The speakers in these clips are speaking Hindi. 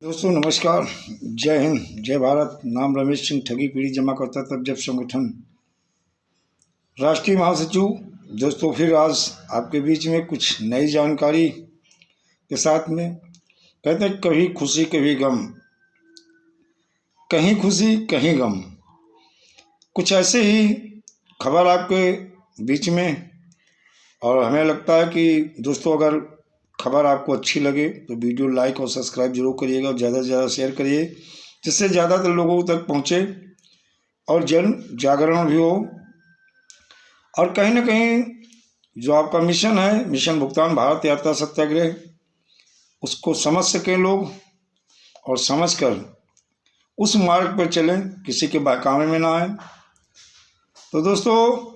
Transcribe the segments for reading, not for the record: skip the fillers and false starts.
दोस्तों नमस्कार। जय हिंद, जय भारत। नाम रमेश सिंह, ठगी पीढ़ी जमा करता तब जब संगठन, राष्ट्रीय महासचिव। दोस्तों फिर आज आपके बीच में कुछ नई जानकारी के साथ में। कहते हैं कभी खुशी कभी गम, कहीं खुशी कहीं गम, कुछ ऐसे ही खबर आपके बीच में। और हमें लगता है कि दोस्तों अगर खबर आपको अच्छी लगे तो वीडियो लाइक और सब्सक्राइब जरूर करिएगा और ज़्यादा से ज़्यादा शेयर करिए, जिससे ज़्यादातर लोगों तक पहुँचे और जन जागरण भी हो। और कहीं ना कहीं जो आपका मिशन है, मिशन भुगतान भारत यात्रा सत्याग्रह, उसको समझ सकें लोग और समझकर उस मार्ग पर चलें, किसी के बहकावे में ना आए। तो दोस्तों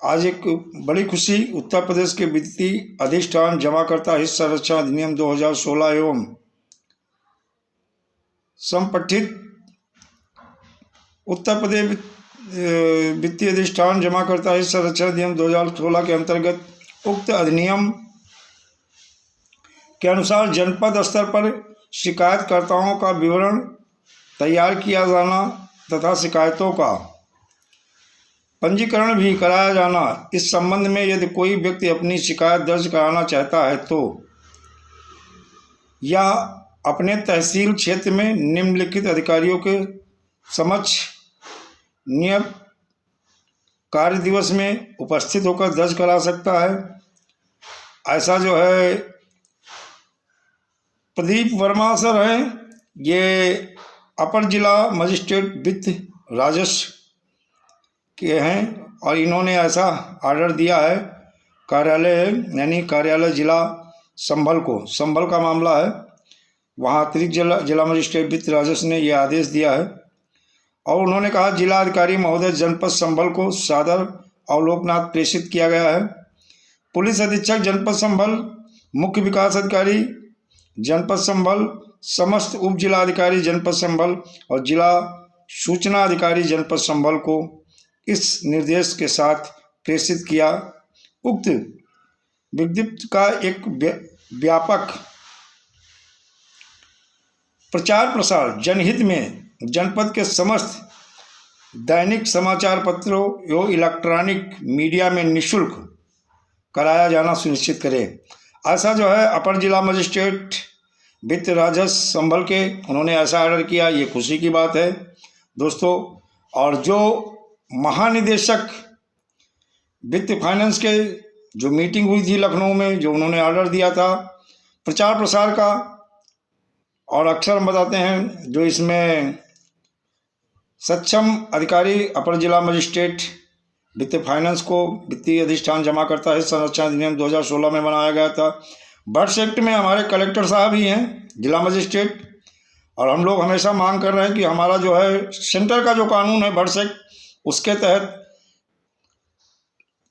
आज एक बड़ी खुशी, उत्तर प्रदेश के वित्तीय अधिष्ठान जमाकर्ता हित संरक्षण अधिनियम 2016 एवं संपठित उत्तर प्रदेश वित्तीय अधिष्ठान जमाकर्ता हित संरक्षण अधिनियम 2016 के अंतर्गत उक्त अधिनियम के अनुसार जनपद स्तर पर शिकायतकर्ताओं का विवरण तैयार किया जाना तथा शिकायतों का पंजीकरण भी कराया जाना। इस संबंध में यदि कोई व्यक्ति अपनी शिकायत दर्ज कराना चाहता है तो या अपने तहसील क्षेत्र में निम्नलिखित अधिकारियों के समक्ष नियत कार्य दिवस में उपस्थित होकर दर्ज करा सकता है। ऐसा जो है प्रदीप वर्मा सर हैं, ये अपर जिला मजिस्ट्रेट वित्त राजस्व के हैं और इन्होंने ऐसा ऑर्डर दिया है कार्यालय यानी कार्यालय जिला संभल को, संभल का मामला है, वहाँ अतिरिक्त जिला मजिस्ट्रेट वित्त राजस्व ने यह आदेश दिया है। और उन्होंने कहा जिला अधिकारी महोदय जनपद संभल को सादर अवलोकनाथ प्रेषित किया गया है। पुलिस अधीक्षक जनपद संभल, मुख्य विकास अधिकारी जनपद संभल, समस्त उप जिलाधिकारी जनपद संभल और जिला सूचना अधिकारी जनपद संभल को इस निर्देश के साथ प्रेषित किया। उक्त विज्ञप्ति का एक व्यापक प्रचार प्रसार जनहित में जनपद के समस्त दैनिक समाचार पत्रों एवं इलेक्ट्रॉनिक मीडिया में निःशुल्क कराया जाना सुनिश्चित करें। ऐसा जो है अपर जिला मजिस्ट्रेट वित्त राजस्व संभल के उन्होंने ऐसा ऑर्डर किया, ये खुशी की बात है दोस्तों। और जो महानिदेशक वित्त फाइनेंस के जो मीटिंग हुई थी लखनऊ में, जो उन्होंने ऑर्डर दिया था प्रचार प्रसार का, और अक्सर हम बताते हैं जो इसमें सक्षम अधिकारी अपर जिला मजिस्ट्रेट वित्त फाइनेंस को वित्तीय अधिष्ठान जमा करता है संरक्षण अधिनियम 2016 में बनाया गया था। बर्ड्स एक्ट में हमारे कलेक्टर साहब ही हैं जिला मजिस्ट्रेट, और हम लोग हमेशा मांग कर रहे हैं कि हमारा जो है सेंटर का जो कानून है बर्ड्स एक्ट, उसके तहत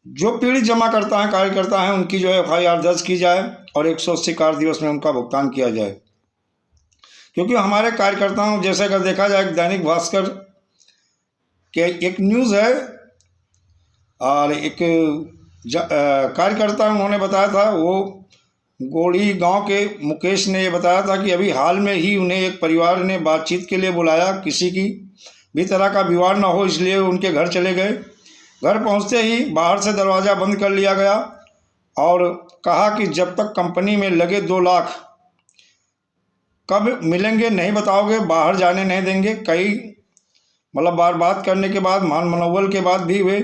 जो पीड़ित जमा करता है कार्यकर्ता हैं उनकी जो है FIR दर्ज की जाए और 180 कार्य दिवस में उनका भुगतान किया जाए। क्योंकि हमारे कार्यकर्ताओं, जैसे अगर देखा जाए दैनिक भास्कर के एक न्यूज़ है और एक कार्यकर्ता उन्होंने बताया था, वो गोड़ी गांव के मुकेश ने ये बताया था कि अभी हाल में ही उन्हें एक परिवार ने बातचीत के लिए बुलाया, किसी की भी तरह का विवाद ना हो इसलिए उनके घर चले गए। घर पहुंचते ही बाहर से दरवाज़ा बंद कर लिया गया और कहा कि जब तक कंपनी में लगे 2 लाख कब मिलेंगे नहीं बताओगे, बाहर जाने नहीं देंगे। कई मतलब बार बात करने के बाद, मान मनोबल के बाद भी वे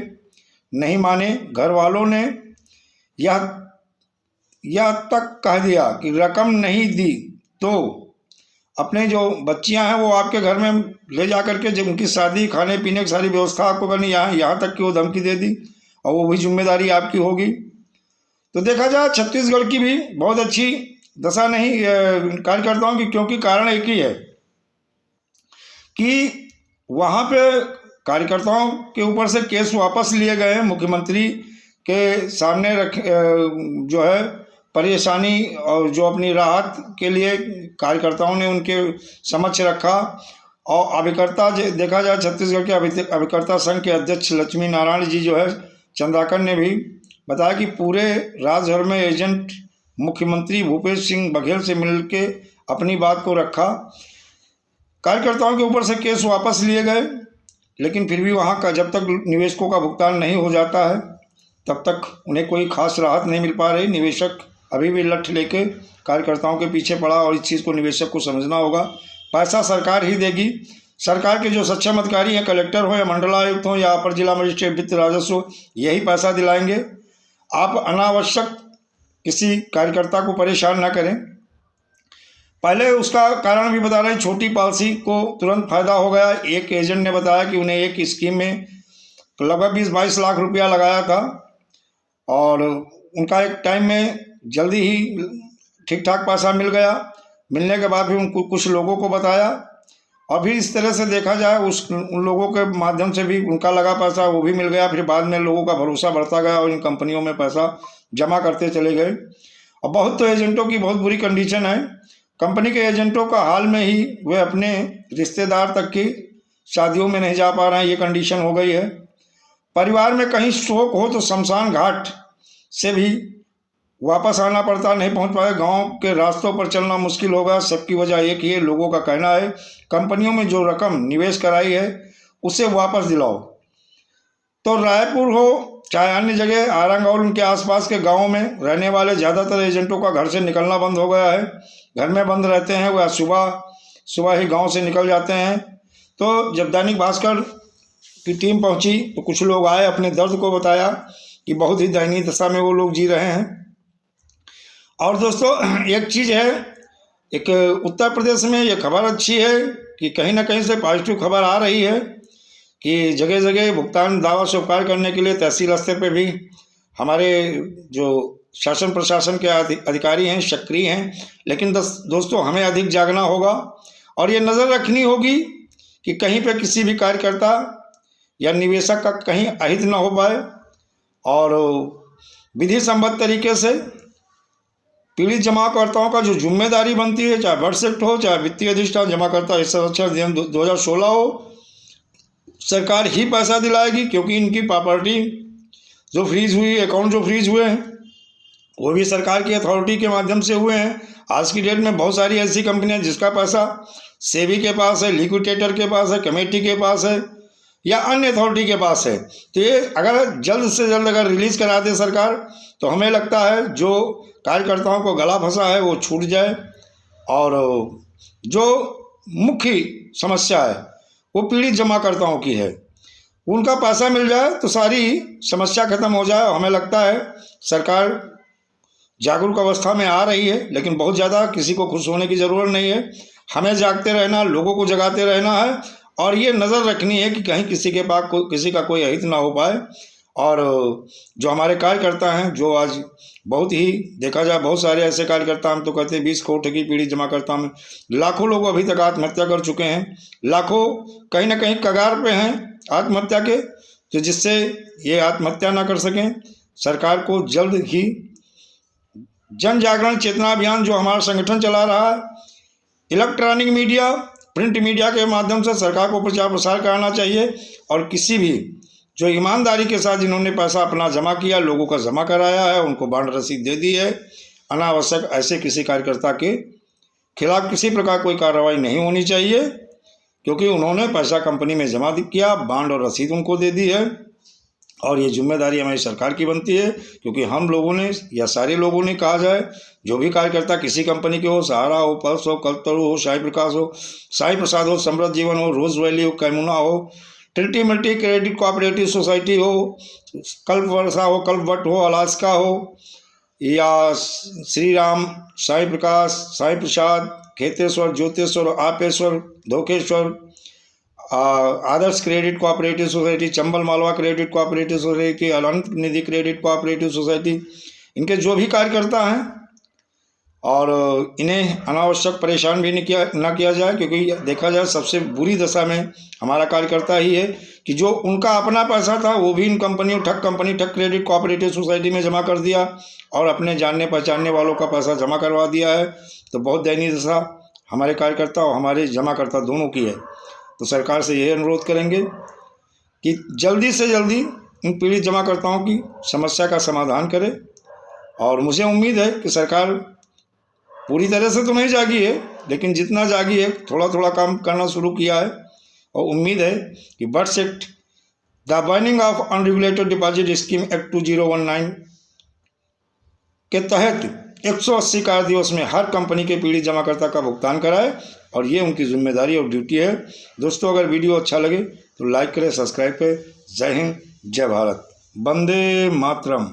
नहीं माने। घर वालों ने यह तक कह दिया कि रकम नहीं दी तो अपने जो बच्चियां हैं वो आपके घर में ले जा करके, जब उनकी शादी खाने पीने की सारी व्यवस्था आपको करनी, यहाँ तक कि वो धमकी दे दी और वो भी जिम्मेदारी आपकी होगी। तो देखा जाए छत्तीसगढ़ की भी बहुत अच्छी दशा नहीं कार्यकर्ताओं की, क्योंकि कारण एक ही है कि वहाँ पे कार्यकर्ताओं के ऊपर से केस वापस लिए गए हैं। मुख्यमंत्री के सामने जो है परेशानी और जो अपनी राहत के लिए कार्यकर्ताओं ने उनके समक्ष रखा। और अभिकर्ता देखा जाए छत्तीसगढ़ के अभिकर्ता संघ के अध्यक्ष लक्ष्मी नारायण जी जो है चंद्राकर ने भी बताया कि पूरे राज्य भर में एजेंट मुख्यमंत्री भूपेश सिंह बघेल से मिलकर अपनी बात को रखा। कार्यकर्ताओं के ऊपर से केस वापस लिए गए, लेकिन फिर भी वहाँ का जब तक निवेशकों का भुगतान नहीं हो जाता है तब तक उन्हें कोई खास राहत नहीं मिल पा रही। निवेशक अभी भी लठ लेके कार्यकर्ताओं के पीछे पड़ा, और इस चीज़ को निवेशक को समझना होगा। पैसा सरकार ही देगी। सरकार के जो सक्षम अधिकारी हैं, कलेक्टर हो या मंडलायुक्त हो या अपर जिला मजिस्ट्रेट वित्त राजस्व, यही पैसा दिलाएंगे। आप अनावश्यक किसी कार्यकर्ता को परेशान ना करें। पहले उसका कारण भी बता रहे हैं, छोटी पॉलिसी को तुरंत फायदा हो गया। एक एजेंट ने बताया कि उन्हें एक स्कीम में लगभग 20-22 लाख रुपया लगाया था, और उनका एक टाइम में जल्दी ही ठीक ठाक पैसा मिल गया। मिलने के बाद भी उनको कुछ लोगों को बताया, और फिर इस तरह से देखा जाए उन लोगों के माध्यम से भी उनका लगा पैसा वो भी मिल गया। फिर बाद में लोगों का भरोसा बढ़ता गया और इन कंपनियों में पैसा जमा करते चले गए। और बहुत तो एजेंटों की बहुत बुरी कंडीशन है। कंपनी के एजेंटों का हाल में ही वे अपने रिश्तेदार तक की शादियों में नहीं जा पा रहे हैं, ये कंडीशन हो गई है। परिवार में कहीं शोक हो तो शमशान घाट से भी वापस आना पड़ता, नहीं पहुंच पाए। गांव के रास्तों पर चलना मुश्किल होगा। सबकी वजह एक ही है, लोगों का कहना है कंपनियों में जो रकम निवेश कराई है उसे वापस दिलाओ। तो रायपुर हो चाहे अन्य जगह, आरंग और उनके आसपास के गाँव में रहने वाले ज़्यादातर एजेंटों का घर से निकलना बंद हो गया है। घर में बंद रहते हैं, वह सुबह ही गाँव से निकल जाते हैं। तो जब दैनिक भास्कर की टीम पहुंची तो कुछ लोग आए, अपने दर्द को बताया कि बहुत ही दयनीय दशा में वो लोग जी रहे हैं। और दोस्तों एक चीज़ है, एक उत्तर प्रदेश में ये खबर अच्छी है कि कहीं ना कहीं से पॉजिटिव खबर आ रही है कि जगह जगह भुगतान दावा स्वीकार करने के लिए तहसील स्तर पर भी हमारे जो शासन प्रशासन के अधिकारी हैं सक्रिय हैं। लेकिन दोस्तों हमें अधिक जागना होगा और ये नज़र रखनी होगी कि कहीं पे किसी भी कार्यकर्ता या निवेशक का कहीं अहित न हो पाए, और विधि सम्मत तरीके से पीड़ित जमाकर्ताओं का जो जिम्मेदारी बनती है, चाहे बर्ड सेक्ट हो चाहे वित्तीय अधिष्ठान जमाकर्ता संरक्षण अधिनियम 2016 हो, सरकार ही पैसा दिलाएगी। क्योंकि इनकी प्रॉपर्टी जो फ्रीज हुई, अकाउंट जो फ्रीज हुए हैं वो भी सरकार की अथॉरिटी के माध्यम से हुए हैं। आज की डेट में बहुत सारी ऐसी कंपनियां जिसका पैसा सेबी के पास है, लिक्विडेटर के पास है, कमेटी के पास है या अन्य अथॉरिटी के पास है। तो ये अगर जल्द से जल्द अगर रिलीज़ करा दे सरकार, तो हमें लगता है जो कार्यकर्ताओं को गला फंसा है वो छूट जाए, और जो मुख्य समस्या है वो पीड़ित जमाकर्ताओं की है, उनका पैसा मिल जाए तो सारी समस्या खत्म हो जाए। हमें लगता है सरकार जागरूक अवस्था में आ रही है, लेकिन बहुत ज़्यादा किसी को खुश होने की ज़रूरत नहीं है। हमें जागते रहना, लोगों को जगाते रहना है, और ये नज़र रखनी है कि कहीं किसी के पास किसी का कोई अहित ना हो पाए। और जो हमारे कार्यकर्ता हैं, जो आज बहुत ही देखा जाए बहुत सारे ऐसे कार्यकर्ता, हम तो कहते हैं 20 करोड़ ठगी पीड़ित जमाकर्ता में लाखों लोग अभी तक आत्महत्या कर चुके हैं, लाखों कहीं ना कहीं कगार पे हैं आत्महत्या के। तो जिससे ये आत्महत्या ना कर सकें, सरकार को जल्द ही जन जागरण चेतना अभियान जो हमारा संगठन चला रहा है, इलेक्ट्रॉनिक मीडिया, प्रिंट मीडिया के माध्यम से सरकार को प्रचार प्रसार कराना चाहिए। और किसी भी जो ईमानदारी के साथ जिन्होंने पैसा अपना जमा किया, लोगों का जमा कराया है, उनको बांड रसीद दे दी है। अनावश्यक ऐसे किसी कार्यकर्ता के खिलाफ किसी प्रकार कोई कार्रवाई नहीं होनी चाहिए, क्योंकि उन्होंने पैसा कंपनी में जमा किया, बांड और रसीद उनको दे दी है। और ये जिम्मेदारी हमारी सरकार की बनती है, क्योंकि हम लोगों ने या सारे लोगों ने कहा जाए, जो भी कार्यकर्ता किसी कंपनी के हो, सहारा हो, पल्स हो, कल्पतरु हो, साई प्रकाश हो, साई प्रसाद हो, समृद्ध जीवन हो, रोज वैली हो, कैमुना हो, Trinity multi credit cooperative society हो, कल्प वर्षा हो, कल्प भट्ट हो, अलास्का हो, या Shri Ram, Sai Prakash, Sai Prasad, Kheteshwar, Jyoteshwar, Apeshwar, Dhokheshwar, Adarsh credit cooperative society, Chambal Malwa credit cooperative society, Anant Nidhi credit cooperative society, इनके जो भी कार्यकर्ता हैं, और इन्हें अनावश्यक परेशान भी न किया जाए। क्योंकि देखा जाए सबसे बुरी दशा में हमारा कार्यकर्ता ही है कि जो उनका अपना पैसा था वो भी इन कंपनियों ठग क्रेडिट कोऑपरेटिव सोसाइटी में जमा कर दिया, और अपने जानने पहचानने वालों का पैसा जमा करवा दिया है। तो बहुत दयनीय दशा हमारे कार्यकर्ता और हमारे जमाकर्ता दोनों की है। तो सरकार से यही अनुरोध करेंगे कि जल्दी से जल्दी इन पीड़ित जमाकर्ताओं की समस्या का समाधान करे। और मुझे उम्मीद है कि सरकार पूरी तरह से तो नहीं जागी है, लेकिन जितना जागी है थोड़ा थोड़ा काम करना शुरू किया है। और उम्मीद है कि birds act, the binding of unregulated deposit scheme act 2019 के तहत 180 कार्य दिवस में हर कंपनी के पीड़ित जमाकर्ता का भुगतान कराए, और ये उनकी जिम्मेदारी और ड्यूटी है। दोस्तों, अगर वीडियो अच्छा लगे तो लाइक करें, सब्सक्राइब करें। जय हिंद, जय भारत, वंदे मातरम।